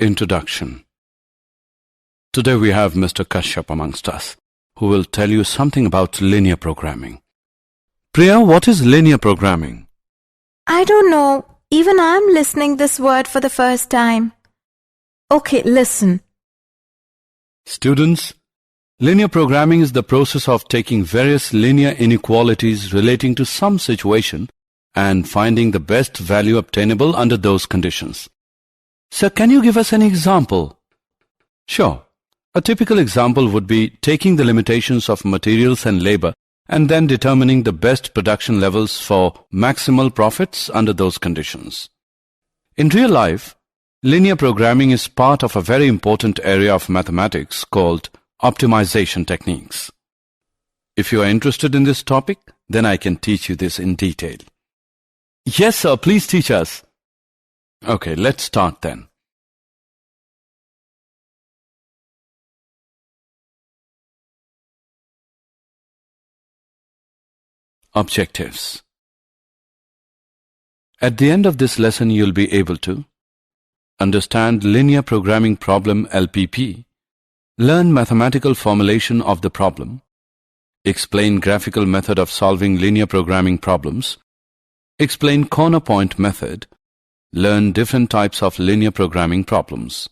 Introduction. Today we have Mr. Kashyap amongst us, who will tell you something about linear programming. Priya, what is linear programming? I don't know. Even I'm listening this word for the first time. Okay, listen. Students, linear programming is the process of taking various linear inequalities relating to some situation and finding the best value obtainable under those conditions. Sir, can you give us an example? Sure. A typical example would be taking the limitations of materials and labor and then determining the best production levels for maximal profits under those conditions. In real life, linear programming is part of a very important area of mathematics called optimization techniques. If you are interested in this topic, then I can teach you this in detail. Yes, sir, please teach us. Okay, let's start then. Objectives. At the end of this lesson, you'll be able to understand linear programming problem LPP, learn mathematical formulation of the problem, explain graphical method of solving linear programming problems, explain cornerpoint method, learn different types of linear programming problems.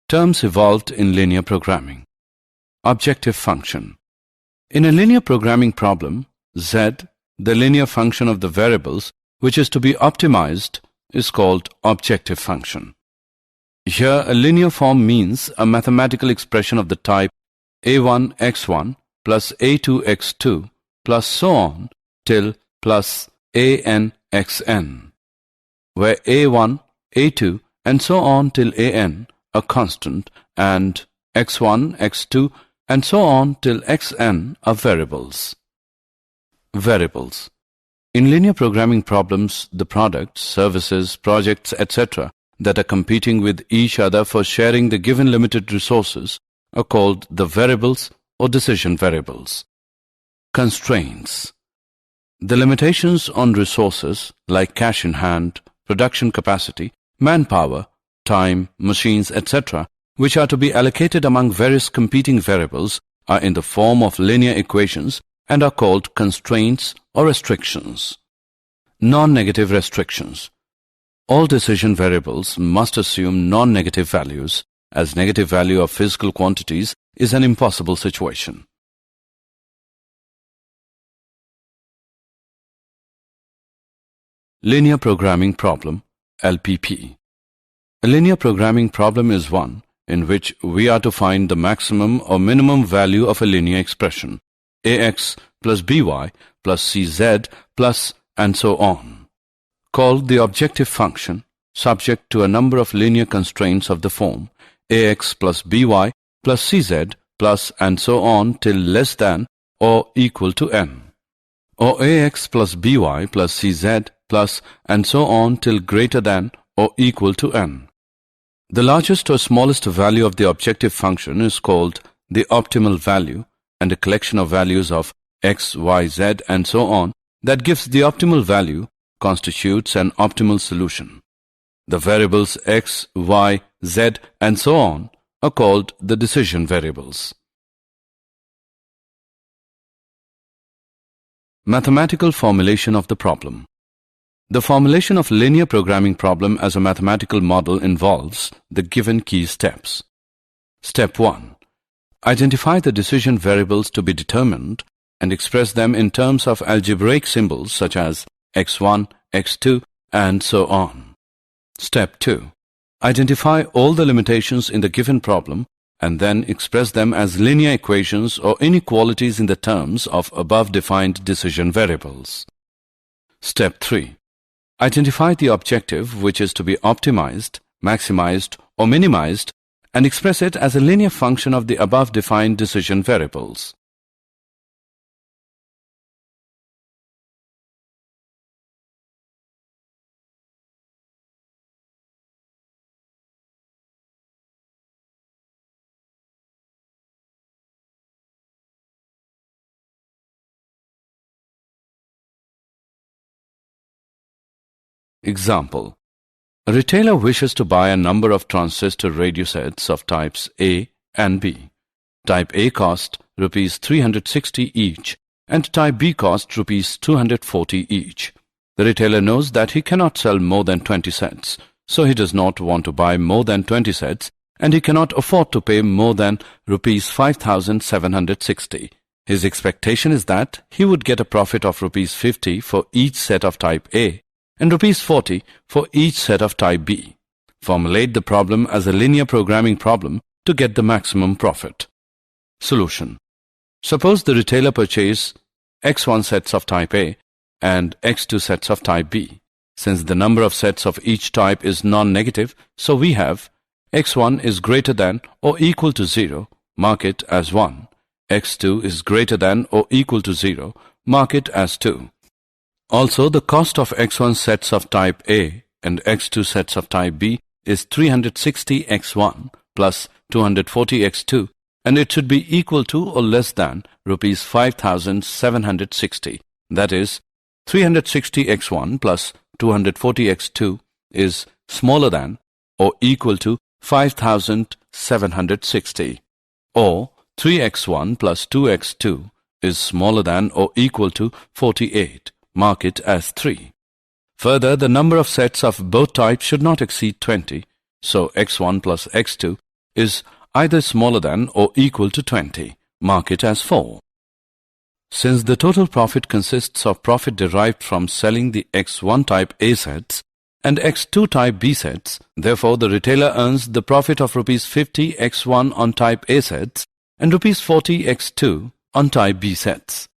Terms evolved in linear programming. Objective function. In a linear programming problem, z, the linear function of the variables which is to be optimized, is called objective function. Here, a linear form means a mathematical expression of the type a1 x1 plus a2 x2 plus so on till plus an xn, where a1, a2 and so on till an are constant and x1, x2 and so on till xn are variables. Variables. In linear programming problems, the products, services, projects, etc. that are competing with each other for sharing the given limited resources are called the variables or decision variables. Constraints. The limitations on resources like cash in hand, production capacity, manpower, time, machines, etc., which are to be allocated among various competing variables, are in the form of linear equations and are called constraints or restrictions. Non-negative restrictions. All decision variables must assume non-negative values, as negative value of physical quantities is an impossible situation. Linear programming problem, LPP. A linear programming problem is one in which we are to find the maximum or minimum value of a linear expression, ax plus by plus cz plus and so on, called the objective function, subject to a number of linear constraints of the form ax plus by plus cz plus and so on till less than or equal to n, or ax plus by plus cz plus and so on till greater than or equal to n. The largest or smallest value of the objective function is called the optimal value, and a collection of values of x, y, z and so on that gives the optimal value constitutes an optimal solution. The variables x, y, z and so on are called the decision variables. Mathematical formulation of the problem. The formulation of linear programming problem as a mathematical model involves the given key steps. Step 1. Identify the decision variables to be determined and express them in terms of algebraic symbols such as x1, x2 and so on. Step 2. Identify all the limitations in the given problem and then express them as linear equations or inequalities in the terms of above defined decision variables. Step 3. Identify the objective which is to be optimized, maximized or minimized and express it as a linear function of the above defined decision variables. Example. A retailer wishes to buy a number of transistor radio sets of types A and B. Type A cost Rs 360 each and type B cost Rs 240 each. The retailer knows that he cannot sell more than 20 sets, so he does not want to buy more than 20 sets and he cannot afford to pay more than Rs 5,760. His expectation is that he would get a profit of Rs 50 for each set of type A and Rs 40 for each set of type B. Formulate the problem as a linear programming problem to get the maximum profit. Solution. Suppose the retailer purchase X1 sets of type A and X2 sets of type B. Since the number of sets of each type is non-negative, so we have X1 is greater than or equal to 0, mark it as 1. X2 is greater than or equal to 0, mark it as 2. Also, the cost of X1 sets of type A and X2 sets of type B is 360 X1 plus 240 X2, and it should be equal to or less than Rs 5,760. That is, 360 X1 plus 240 X2 is smaller than or equal to 5,760. Or 3x1 plus 2x2 is smaller than or equal to 48. Mark it as 3. Further, the number of sets of both types should not exceed 20, so x1 plus x2 is either smaller than or equal to 20. Mark it as 4. Since the total profit consists of profit derived from selling the x1 type A sets and x2 type B sets, therefore the retailer earns the profit of Rs 50 x1 on type A sets and Rs 40 x2 on type B sets.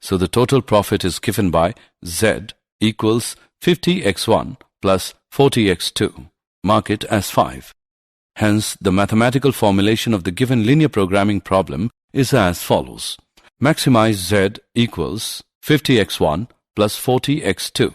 So the total profit is given by Z equals 50 x1 plus 40 x2. Mark it as 5. Hence, the mathematical formulation of the given linear programming problem is as follows. Maximize Z equals 50 x1 plus 40 x2.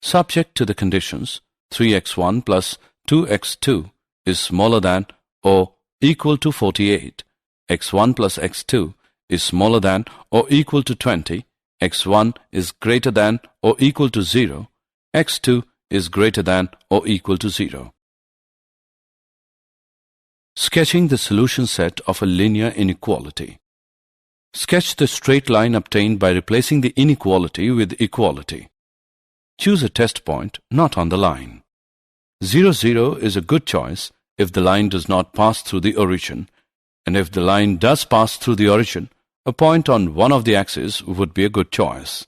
Subject to the conditions, 3x1 plus 2x2 is smaller than or equal to 48. x1 plus x2 is smaller than or equal to 20. x1 is greater than or equal to 0. x2 is greater than or equal to 0. Sketching the solution set of a linear inequality. Sketch the straight line obtained by replacing the inequality with equality. Choose a test point not on the line. 0, 0 is a good choice if the line does not pass through the origin, and if the line does pass through the origin, a point on one of the axes would be a good choice.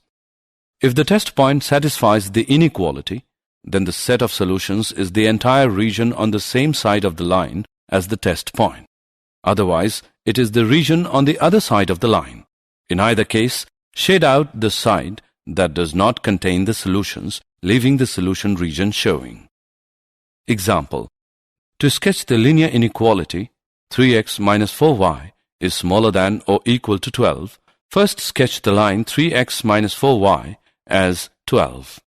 If the test point satisfies the inequality, then the set of solutions is the entire region on the same side of the line as the test point. Otherwise, it is the region on the other side of the line. In either case, shade out the side that does not contain the solutions, leaving the solution region showing. Example. To sketch the linear inequality, 3x minus 4y is smaller than or equal to 12. First sketch the line 3x minus 4y as 12.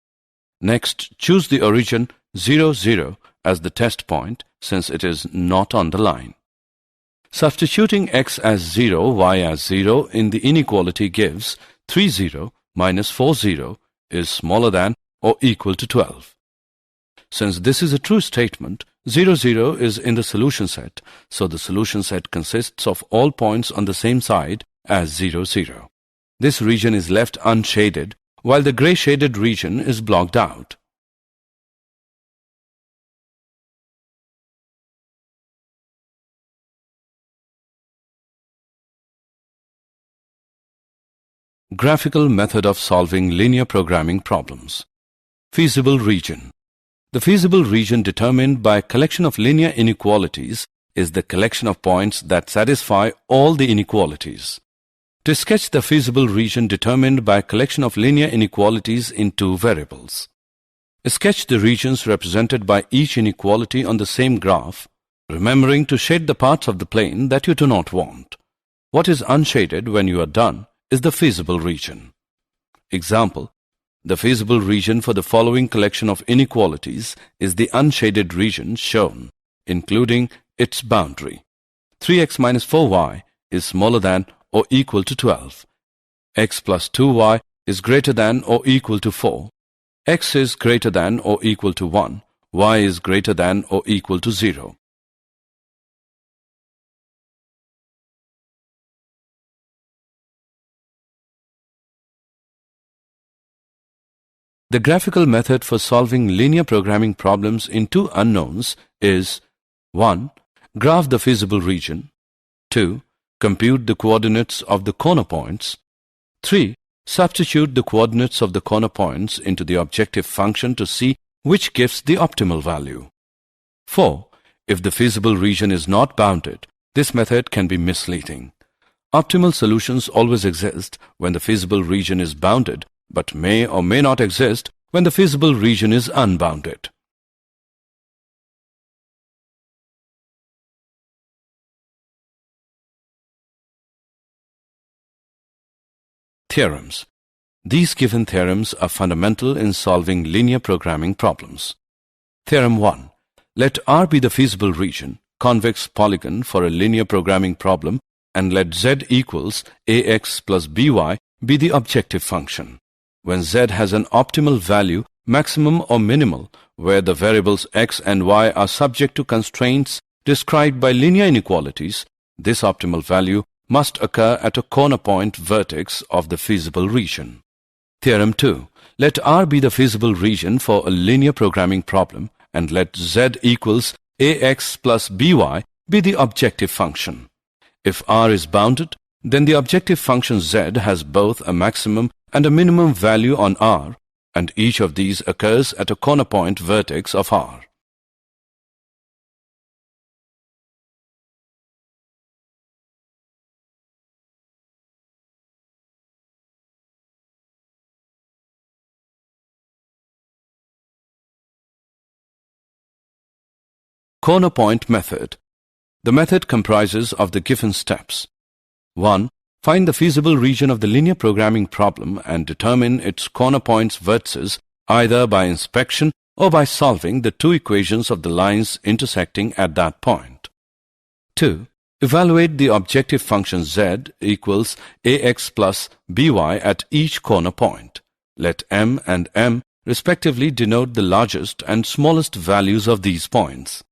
Next, choose the origin 0, 0 as the test point since it is not on the line. Substituting x as 0, y as 0 in the inequality gives 3, 0 minus 4, 0 is smaller than or equal to 12. Since this is a true statement, 0, 0 is in the solution set, so the solution set consists of all points on the same side as 0, 0. This region is left unshaded, while the grey shaded region is blocked out. Graphical method of solving linear programming problems. Feasible region. The feasible region determined by a collection of linear inequalities is the collection of points that satisfy all the inequalities. To sketch the feasible region determined by a collection of linear inequalities in two variables. Sketch the regions represented by each inequality on the same graph, remembering to shade the parts of the plane that you do not want. What is unshaded when you are done is the feasible region. Example. The feasible region for the following collection of inequalities is the unshaded region shown, including its boundary. 3x minus 4y is smaller than or equal to 12. X plus 2y is greater than or equal to 4. x is greater than or equal to 1, y is greater than or equal to 0. The graphical method for solving linear programming problems in two unknowns is 1. Graph the feasible region. 2. Compute the coordinates of the corner points. 3. Substitute the coordinates of the corner points into the objective function to see which gives the optimal value. 4. If the feasible region is not bounded, this method can be misleading. Optimal solutions always exist when the feasible region is bounded, but may or may not exist when the feasible region is unbounded. Theorems. These given theorems are fundamental in solving linear programming problems. Theorem 1. Let R be the feasible region, convex polygon for a linear programming problem, and let Z equals ax plus by be the objective function. When Z has an optimal value, maximum or minimal, where the variables x and y are subject to constraints described by linear inequalities, this optimal value must occur at a corner point vertex of the feasible region. Theorem 2. Let R be the feasible region for a linear programming problem, and let Z equals ax plus by be the objective function. If R is bounded, then the objective function Z has both a maximum and a minimum value on R, and each of these occurs at a corner point vertex of R. Corner point method. The method comprises of the given steps. 1. Find the feasible region of the linear programming problem and determine its corner points vertices either by inspection or by solving the two equations of the lines intersecting at that point. 2. Evaluate the objective function z equals ax plus by at each corner point. Let m and m respectively denote the largest and smallest values of these points.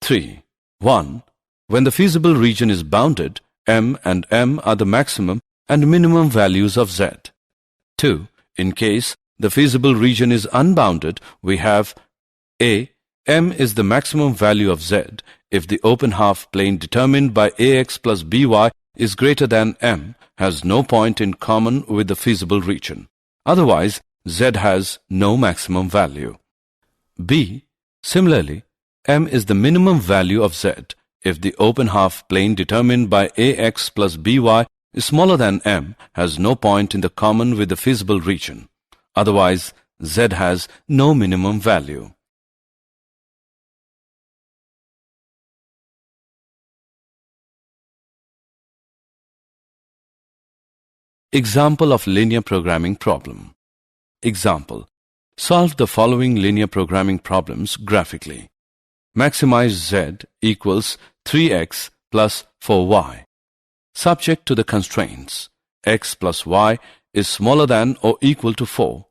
3. 1. When the feasible region is bounded, m and m are the maximum and minimum values of z. 2. In case the feasible region is unbounded, we have a. M is the maximum value of z if the open half plane determined by ax plus by is greater than m, has no point in common with the feasible region. Otherwise, z has no maximum value. B. Similarly, m is the minimum value of z if the open half plane determined by ax plus by is smaller than m, has no point in the common with the feasible region. Otherwise, z has no minimum value. Example of linear programming problem. Example. Solve the following linear programming problems graphically. Maximize z equals 3x plus 4y. Subject to the constraints. X plus y is smaller than or equal to 4.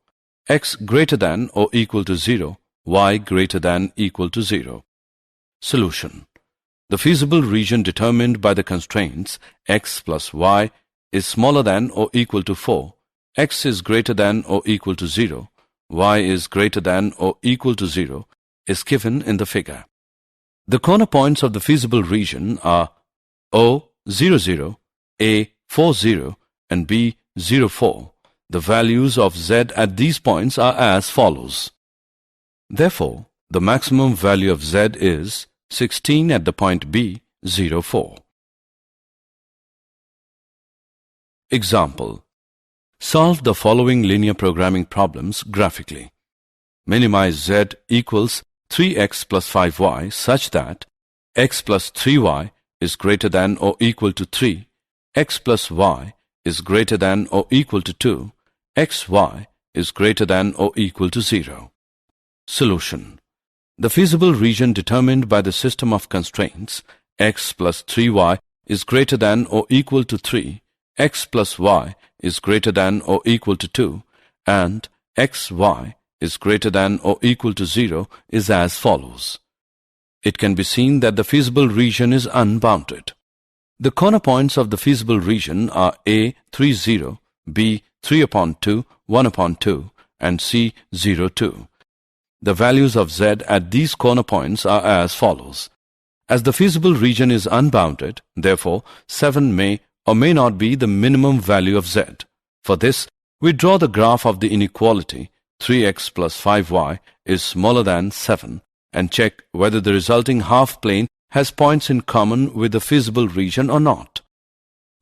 X greater than or equal to 0. Y greater than equal to 0. Solution. The feasible region determined by the constraints x plus y is smaller than or equal to 4. X is greater than or equal to 0. Y is greater than or equal to 0 is given in the figure. The corner points of the feasible region are O, 0, 0, A, 4, 0, and B, 0, 4. The values of z at these points are as follows. Therefore, the maximum value of z is 16 at the point B, 0, 4. Example. Solve the following linear programming problems graphically. Minimize z equals 3x plus 5y such that x plus 3y is greater than or equal to 3, x plus y is greater than or equal to 2, xy is greater than or equal to 0. Solution. The feasible region determined by the system of constraints x plus 3y is greater than or equal to 3, x plus y is greater than or equal to 2, and xy is greater than or equal to 0 is as follows. It can be seen that the feasible region is unbounded. The corner points of the feasible region are A 3, 0, B 3 upon 2, 1 upon 2, and C 0, 2. The values of Z at these corner points are as follows. As the feasible region is unbounded, therefore 7 may or may not be the minimum value of Z. For this, we draw the graph of the inequality 3x plus 5y is smaller than 7 and check whether the resulting half plane has points in common with the feasible region or not.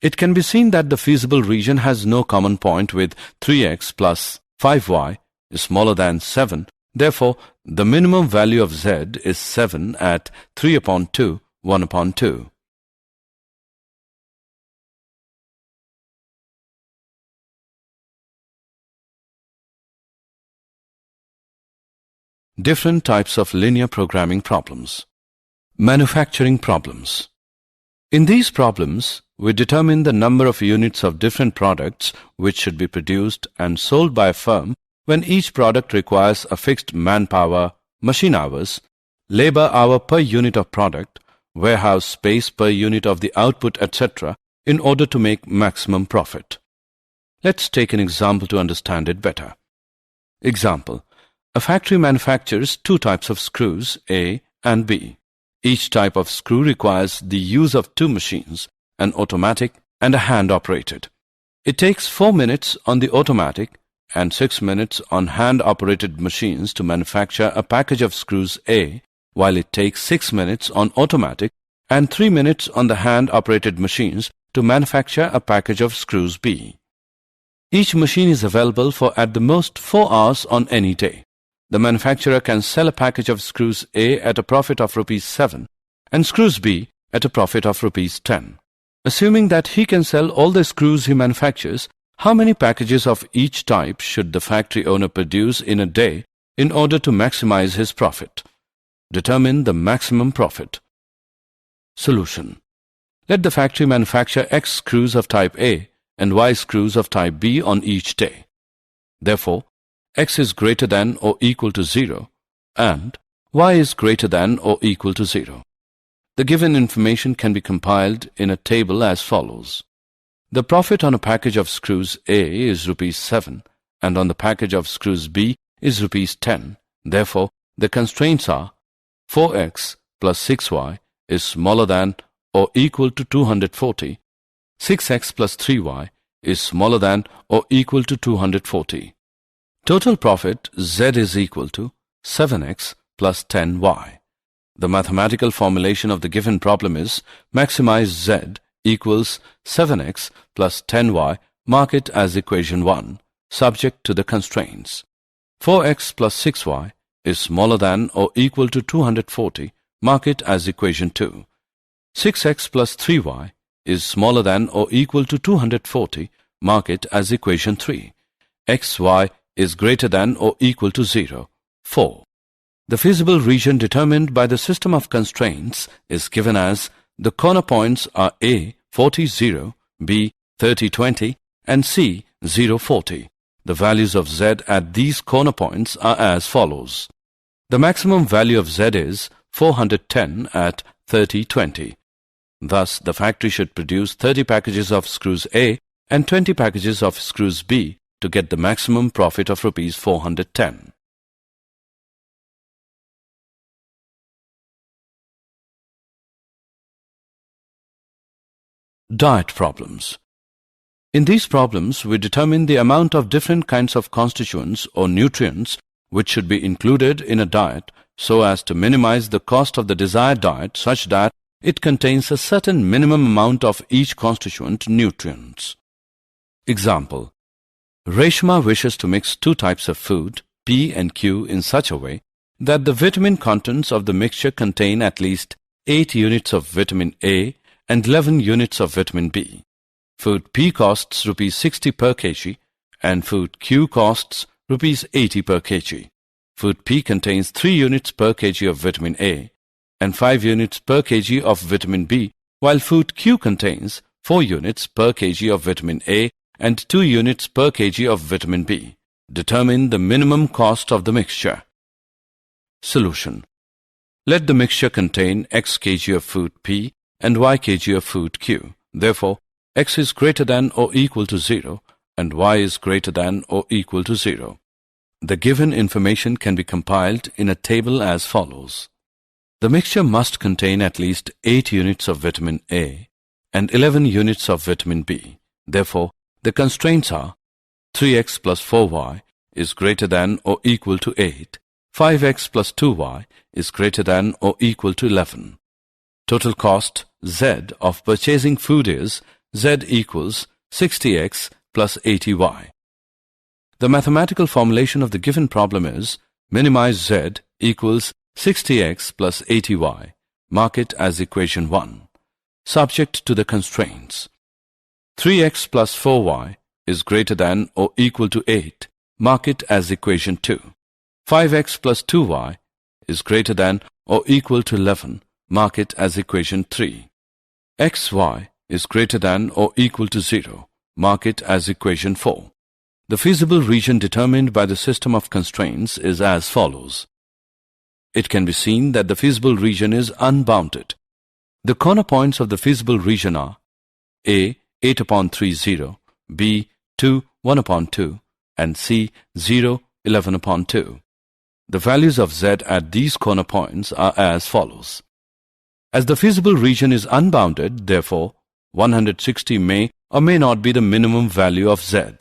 It can be seen that the feasible region has no common point with 3x plus 5y is smaller than 7. Therefore, the minimum value of Z is 7 at 3 upon 2, 1 upon 2. Different types of linear programming problems. Manufacturing problems. In these problems, we determine the number of units of different products which should be produced and sold by a firm when each product requires a fixed manpower, machine hours, labor hour per unit of product, warehouse space per unit of the output, etc. in order to make maximum profit. Let's take an example to understand it better. Example. A factory manufactures two types of screws, A and B. Each type of screw requires the use of two machines, an automatic and a hand-operated. It takes 4 minutes on the automatic and 6 minutes on hand-operated machines to manufacture a package of screws A, while it takes 6 minutes on automatic and 3 minutes on the hand-operated machines to manufacture a package of screws B. Each machine is available for at the most 4 hours on any day. The manufacturer can sell a package of screws A at a profit of rupees 7 and screws B at a profit of rupees 10. Assuming that he can sell all the screws he manufactures, how many packages of each type should the factory owner produce in a day in order to maximize his profit? Determine the maximum profit. Solution. Let the factory manufacture X screws of type A and Y screws of type B on each day. Therefore, X is greater than or equal to 0 and Y is greater than or equal to 0. The given information can be compiled in a table as follows. The profit on a package of screws A is rupees 7 and on the package of screws B is rupees 10. Therefore, the constraints are 4x plus 6y is smaller than or equal to 240. 6x plus 3y is smaller than or equal to 240. Total profit Z is equal to 7x plus 10y. The mathematical formulation of the given problem is maximize Z equals 7x plus 10y, mark it as equation 1, subject to the constraints. 4x plus 6y is smaller than or equal to 240, mark it as equation 2. 6x plus 3y is smaller than or equal to 240, mark it as equation 3. xy is greater than or equal to 0. 4. The feasible region determined by the system of constraints is given as the corner points are A 40, 0, B 30, 20 and C 0, 40. The values of Z at these corner points are as follows. The maximum value of Z is 410 at 30, 20. Thus, the factory should produce 30 packages of screws A and 20 packages of screws B to get the maximum profit of rupees 410. Diet problems. In these problems, we determine the amount of different kinds of constituents or nutrients which should be included in a diet so as to minimize the cost of the desired diet such that it contains a certain minimum amount of each constituent nutrients. Example. Reshma wishes to mix two types of food, P and Q, in such a way that the vitamin contents of the mixture contain at least 8 units of vitamin A and 11 units of vitamin B. Food P costs rupees 60 per kg and food Q costs rupees 80 per kg. Food P contains 3 units per kg of vitamin A and 5 units per kg of vitamin B, while food Q contains 4 units per kg of vitamin A and 2 units per kg of vitamin B. Determine the minimum cost of the mixture. Solution. Let the mixture contain x kg of food P and y kg of food Q. Therefore, x is greater than or equal to 0 and y is greater than or equal to 0. The given information can be compiled in a table as follows. The mixture must contain at least 8 units of vitamin A and 11 units of vitamin B. Therefore, the constraints are 3x plus 4y is greater than or equal to 8, 5x plus 2y is greater than or equal to 11. Total cost Z of purchasing food is Z equals 60x plus 80y. The mathematical formulation of the given problem is minimize Z equals 60x plus 80y. Mark it as equation 1. Subject to the constraints. 3x plus 4y is greater than or equal to 8. Mark it as equation 2. 5x plus 2y is greater than or equal to 11. Mark it as equation 3. xy is greater than or equal to 0. Mark it as equation 4. The feasible region determined by the system of constraints is as follows. It can be seen that the feasible region is unbounded. The corner points of the feasible region are A 8 upon 3 0, B 2 1 upon 2 and C 0 11 upon 2. The values of Z at these corner points are as follows. As the feasible region is unbounded, therefore 160 may or may not be the minimum value of Z.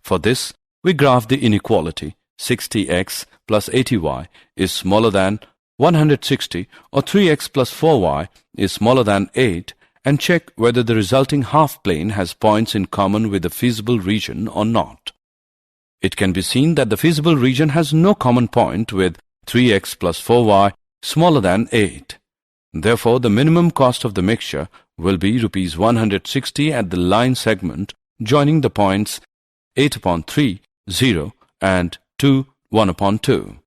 For this, we graph the inequality 60x plus 80y is smaller than 160 or 3x plus 4y is smaller than 8 and check whether the resulting half plane has points in common with the feasible region or not. It can be seen that the feasible region has no common point with 3x plus 4y smaller than 8. Therefore, the minimum cost of the mixture will be Rs 160 at the line segment joining the points 8 upon 3, 0 and 2, 1 upon 2.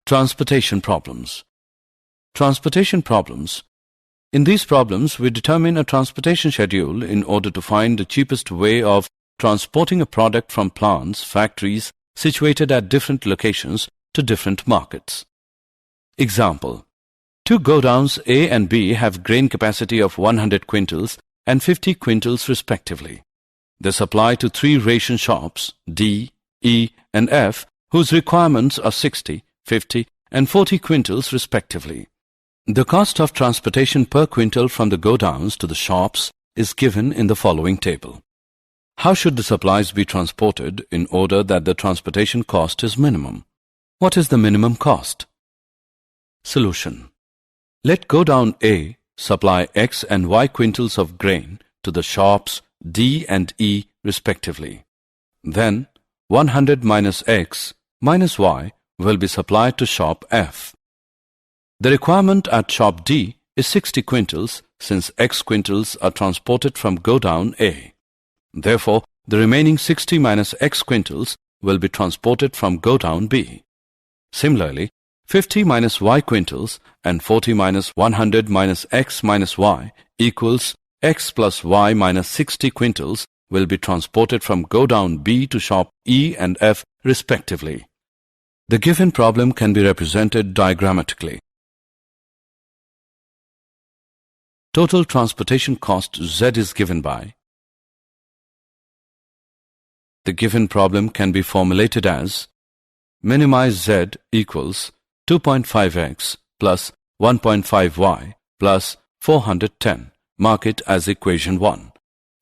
Transportation problems. Transportation problems. In these problems, we determine a transportation schedule in order to find the cheapest way of transporting a product from plants, factories situated at different locations to different markets. Example. Two godowns A and B have grain capacity of 100 quintals and 50 quintals respectively. They supply to 3 ration shops D, E and F whose requirements are 60, 50 and 40 quintals respectively. The cost of transportation per quintal from the godowns to the shops is given in the following table. How should the supplies be transported in order that the transportation cost is minimum? What is the minimum cost? Solution. Let godown A supply X and Y quintals of grain to the shops D and E respectively. Then 100 minus X minus Y will be supplied to shop F. The requirement at shop D is 60 quintals since X quintals are transported from godown A. Therefore, the remaining 60 minus X quintals will be transported from godown B. Similarly, 50 minus Y quintals and 40 minus 100 minus X minus Y equals X plus Y minus 60 quintals will be transported from godown B to shop E and F respectively. The given problem can be represented diagrammatically. Total transportation cost Z is given by. The given problem can be formulated as minimize Z equals 2.5x plus 1.5y plus 410. Mark it as equation 1.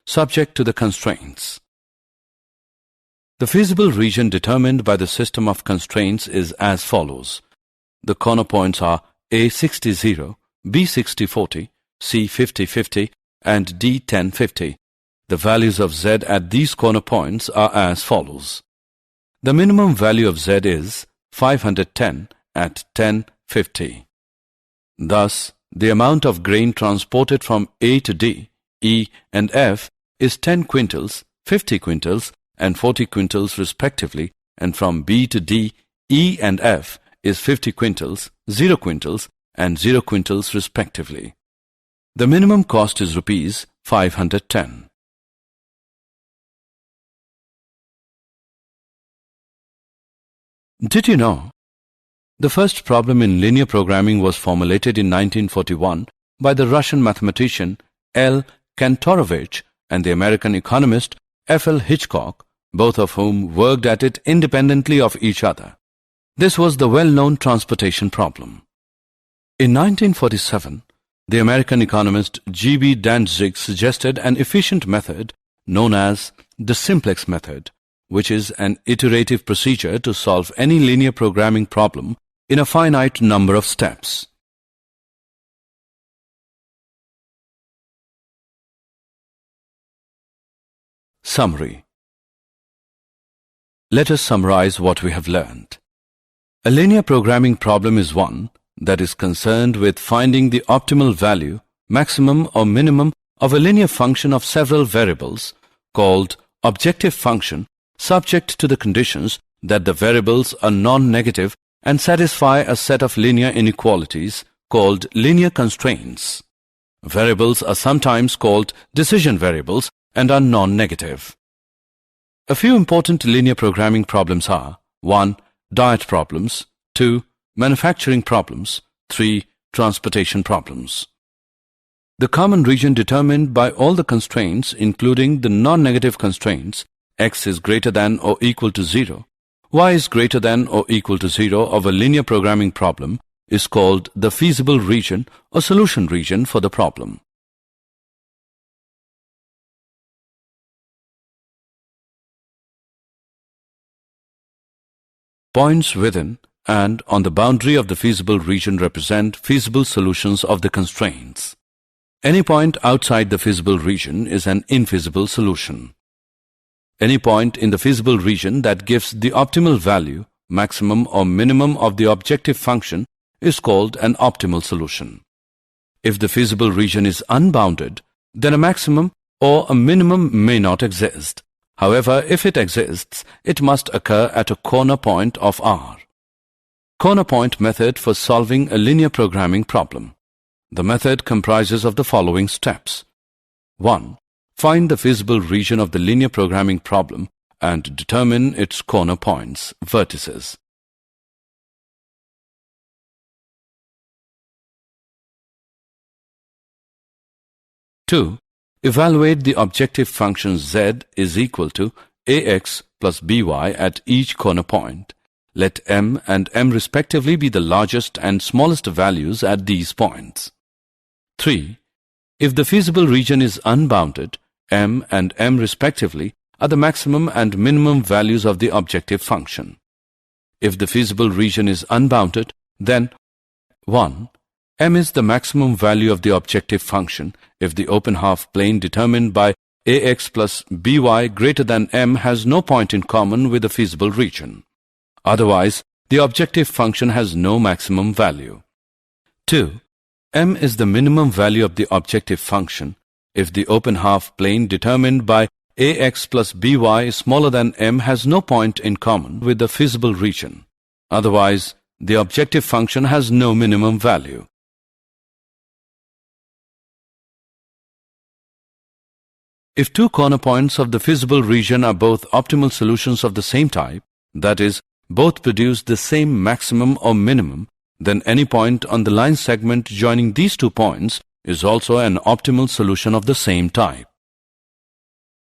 Subject to the constraints. The feasible region determined by the system of constraints is as follows. The corner points are A 60 0, B 60 40, C 50 50 and D 10 50. The values of Z at these corner points are as follows. The minimum value of Z is 510 at 1050. Thus, the amount of grain transported from A to D, E and F is 10 quintals, 50 quintals and 40 quintals respectively and from B to D, E and F is 50 quintals, 0 quintals and 0 quintals respectively. The minimum cost is Rs 510. Did you know? The first problem in linear programming was formulated in 1941 by the Russian mathematician L. Kantorovich and the American economist F. L. Hitchcock, both of whom worked at it independently of each other. This was the well-known transportation problem. In 1947, the American economist G. B. Dantzig suggested an efficient method known as the simplex method, which is an iterative procedure to solve any linear programming problem in a finite number of steps. Summary. Let us summarize what we have learned. A linear programming problem is one that is concerned with finding the optimal value, maximum or minimum of a linear function of several variables called objective function, subject to the conditions that the variables are non-negative and satisfy a set of linear inequalities called linear constraints. Variables are sometimes called decision variables and are non-negative. A few important linear programming problems are 1. Diet problems, 2. Manufacturing problems, 3. Transportation problems. The common region determined by all the constraints, including the non-negative constraints, x is greater than or equal to 0, y is greater than or equal to 0 of a linear programming problem, is called the feasible region or solution region for the problem. Points within and on the boundary of the feasible region represent feasible solutions of the constraints. Any point outside the feasible region is an infeasible solution. Any point in the feasible region that gives the optimal value, maximum or minimum of the objective function is called an optimal solution. If the feasible region is unbounded, then a maximum or a minimum may not exist. However, if it exists, it must occur at a corner point of R. Cornerpoint method for solving a linear programming problem. The method comprises of the following steps. 1. Find the feasible region of the linear programming problem and determine its corner points, vertices. 2. Evaluate the objective function z is equal to ax plus by at each corner point. Let m and m respectively be the largest and smallest values at these points. 3. If the feasible region is unbounded, m and m respectively are the maximum and minimum values of the objective function. If the feasible region is unbounded, then 1. M is the maximum value of the objective function if the open half plane determined by ax plus by greater than m has no point in common with the feasible region. Otherwise, the objective function has no maximum value. 2. M is the minimum value of the objective function if the open half plane determined by ax plus by smaller than m has no point in common with the feasible region. Otherwise, the objective function has no minimum value. If two corner points of the feasible region are both optimal solutions of the same type, that is, both produce the same maximum or minimum, then any point on the line segment joining these 2 points is also an optimal solution of the same type.